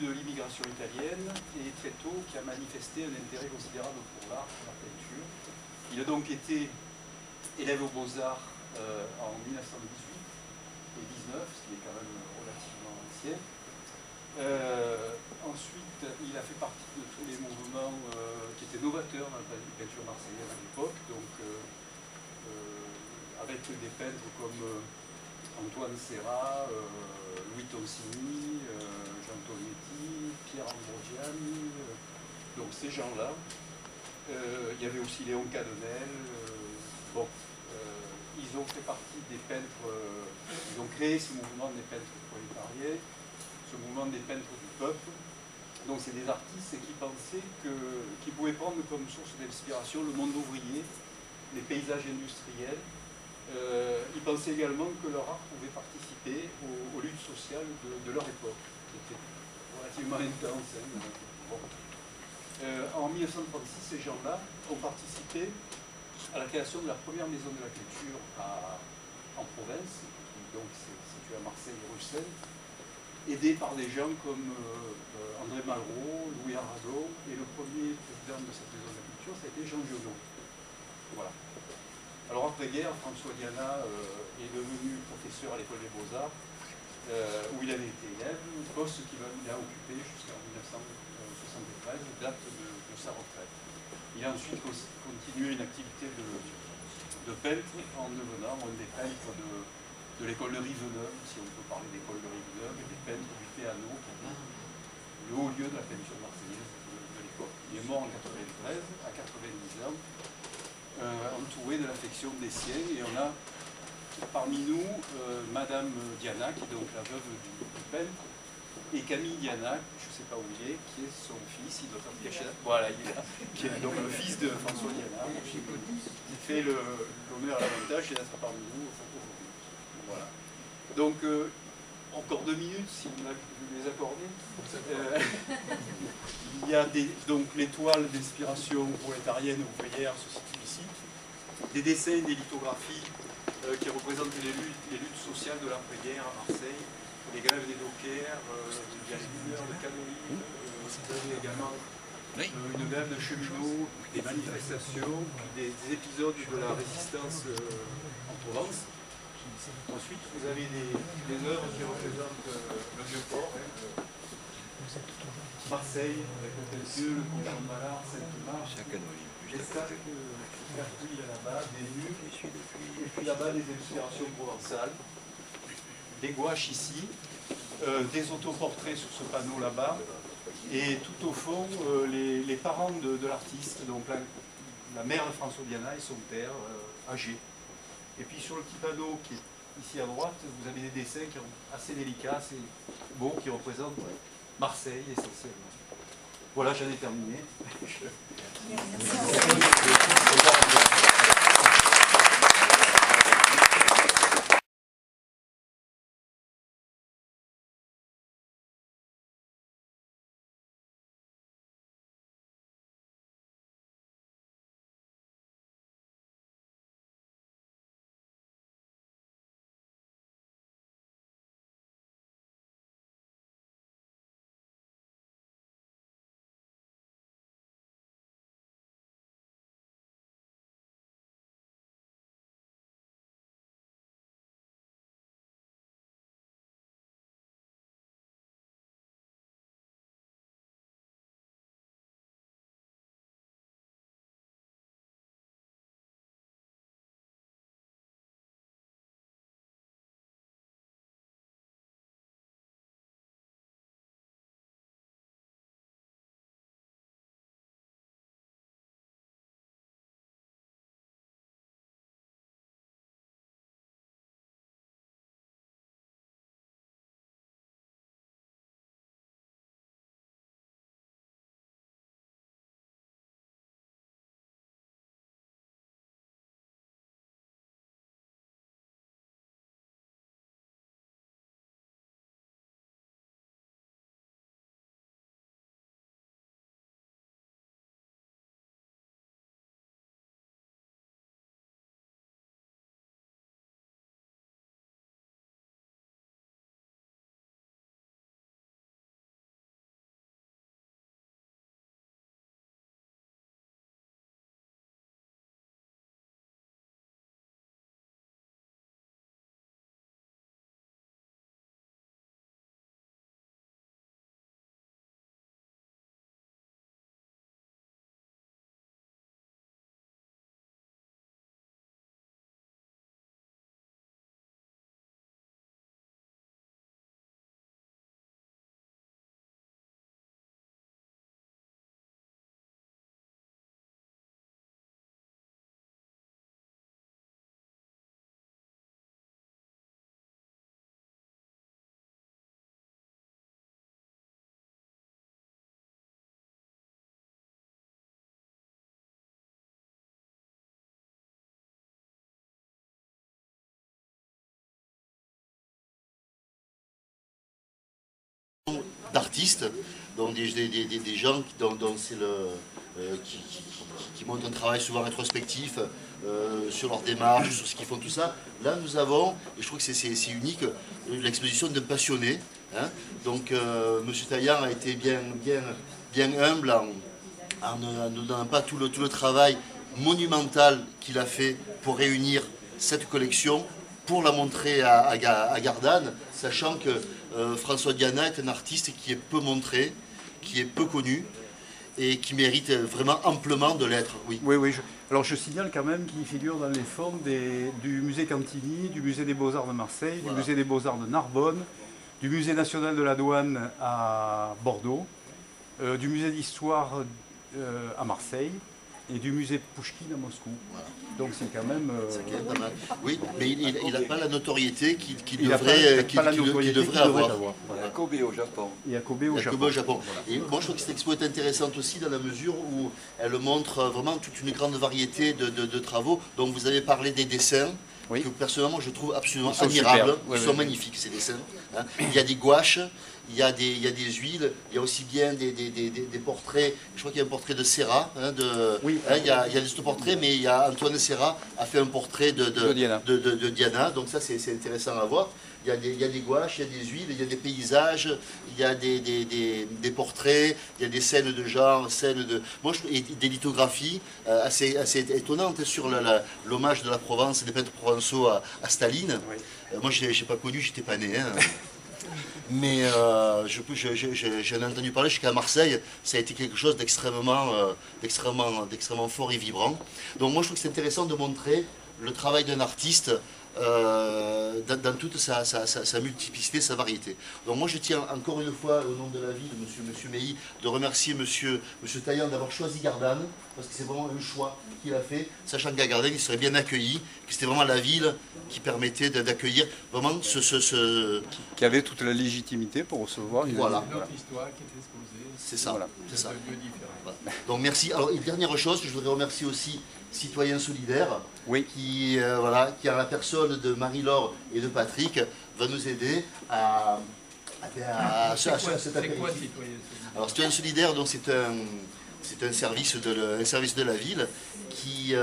de l'immigration italienne et très tôt qui a manifesté un intérêt considérable pour l'art, pour la peinture. Il a donc été élève aux Beaux-Arts en 1918 et 19, ce qui est quand même relativement ancien. Ensuite, il a fait partie de tous les mouvements qui étaient novateurs dans la peinture marseillaise à l'époque, donc avec des peintres comme Antoine Serra, Louis Toncini, Jean Tonetti, Pierre Ambrosiani, donc ces gens-là. Il y avait aussi Léon Cadenel. Ils ont fait partie des peintres, ils ont créé ce mouvement des peintres prolétariés, ce mouvement des peintres du peuple. Donc c'est des artistes qui pensaient qu'ils pouvaient prendre comme source d'inspiration le monde ouvrier, les paysages industriels. Ils pensaient également que leur art pouvait participer aux luttes sociales de leur époque, qui étaient relativement intenses. En 1936, ces gens-là ont participé à la création de la première maison de la culture en province, qui donc s'est située à Marseille et Bruxelles, aidé par des gens comme André Malraux, Louis Aragon, et le premier président de cette maison de la culture, ça a été Jean Giono. Voilà. Alors après-guerre, François Diana est devenu professeur à l'école des Beaux-Arts, où il avait été élève, poste qu'il a occupé jusqu'en 1973, date de sa retraite. Il a ensuite continué une activité de peintre en devenant un des peintres de l'école de Riveneuve, si on peut parler d'école de Riveneuve, et des peintres du Péano, qui était le haut lieu de la peinture marseillaise de l'époque. Il est mort en 93, à 90 ans, entouré de l'affection des siens, et on a parmi nous Madame Diana, qui est donc la veuve du peintre, et Camille Diana, je ne sais pas où il est, qui est son fils, il doit être caché là. Voilà, il est là, qui est donc le fils de François Diana, qui fait l'honneur et l'avantage d'être parmi nous aujourd'hui. Voilà. Donc, encore 2 minutes, si vous les accordez. Il y a donc l'étoile d'inspiration prolétarienne ouvrière se situe ici. Des dessins, des lithographies qui représentent les luttes sociales de l'après-guerre à Marseille, les grèves des dockers, il y a les mineurs de canoïs, vous avez également une grève de cheminots, des manifestations, des épisodes de la résistance en Provence. Ensuite, vous avez des œuvres qui représentent le Vieux-Port, Marseille, avec Hôtel-Dieu, le Comte de Ballard, Sainte-Marche, les statues de Pertuis là-bas, des nus, et puis là-bas des illustrations provençales, des gouaches ici, des autoportraits sur ce panneau là-bas, et tout au fond, les parents de l'artiste, donc la mère de François Diana et son père, âgés. Et puis sur le petit panneau qui est ici à droite, vous avez des dessins qui sont assez délicats, assez beaux, qui représentent Marseille essentiellement. Voilà, j'en ai terminé. d'artistes, donc des gens dont c'est qui montrent un travail souvent rétrospectif sur leur démarche, sur ce qu'ils font, tout ça. Là, nous avons, et je trouve que c'est unique, l'exposition d'un passionné. Hein. Donc, M. Taillant a été bien humble en ne donnant pas tout le travail monumental qu'il a fait pour réunir cette collection, pour la montrer à Gardanne, sachant que François Diana est un artiste qui est peu montré, qui est peu connu, et qui mérite vraiment amplement de l'être. Oui. Alors je signale quand même qu'il figure dans les fonds du musée Cantini, du musée des Beaux-Arts de Marseille, du musée des Beaux-Arts de Narbonne, du musée national de la douane à Bordeaux, du musée d'histoire à Marseille et du musée Pouchkine à Moscou. Voilà. Donc c'est quand même... pas mal. Oui, mais il n'a pas la notoriété qu'il devrait avoir. Voilà. À Kobe au Japon. Et à Kobe au Japon. Voilà. Et moi je trouve que cette expo est intéressante aussi dans la mesure où elle montre vraiment toute une grande variété de travaux. Donc vous avez parlé des dessins. Que personnellement je trouve absolument admirables, ils sont magnifiques ces dessins. Hein. Il y a des gouaches, il y a des huiles, il y a aussi bien des portraits, je crois qu'il y a un portrait de Serra, hein, il y a des portraits, mais il y a Antoine Serra a fait un portrait de Diana, donc ça c'est intéressant à voir. Il y a des gouaches, il y a des huiles, il y a des paysages, il y a des portraits, il y a des scènes de genre, et des lithographies assez étonnantes sur l'hommage de la Provence, des peintres provençaux à Staline. Moi je n'ai pas connu, j'étais pas né. Hein. Mais j'en ai entendu parler jusqu'à Marseille, ça a été quelque chose d'extrêmement fort et vibrant. Donc moi je trouve que c'est intéressant de montrer le travail d'un artiste dans toute sa multiplicité, sa variété. Donc moi je tiens encore une fois au nom de la ville, monsieur Meilly, de remercier monsieur Taillant d'avoir choisi Gardanne, parce que c'est vraiment un choix qu'il a fait, sachant qu'à Gardanne il serait bien accueilli, que c'était vraiment la ville qui permettait d'accueillir vraiment qui avait toute la légitimité pour recevoir une notre histoire qui est exposée. C'est ça, c'est ça. Voilà. Donc merci. Alors une dernière chose, je voudrais remercier aussi Citoyens Solidaires, qui a la personne de Marie-Laure et de Patrick, va nous aider à cet apéritif. Alors Citoyens Solidaires, donc c'est un service de la ville qui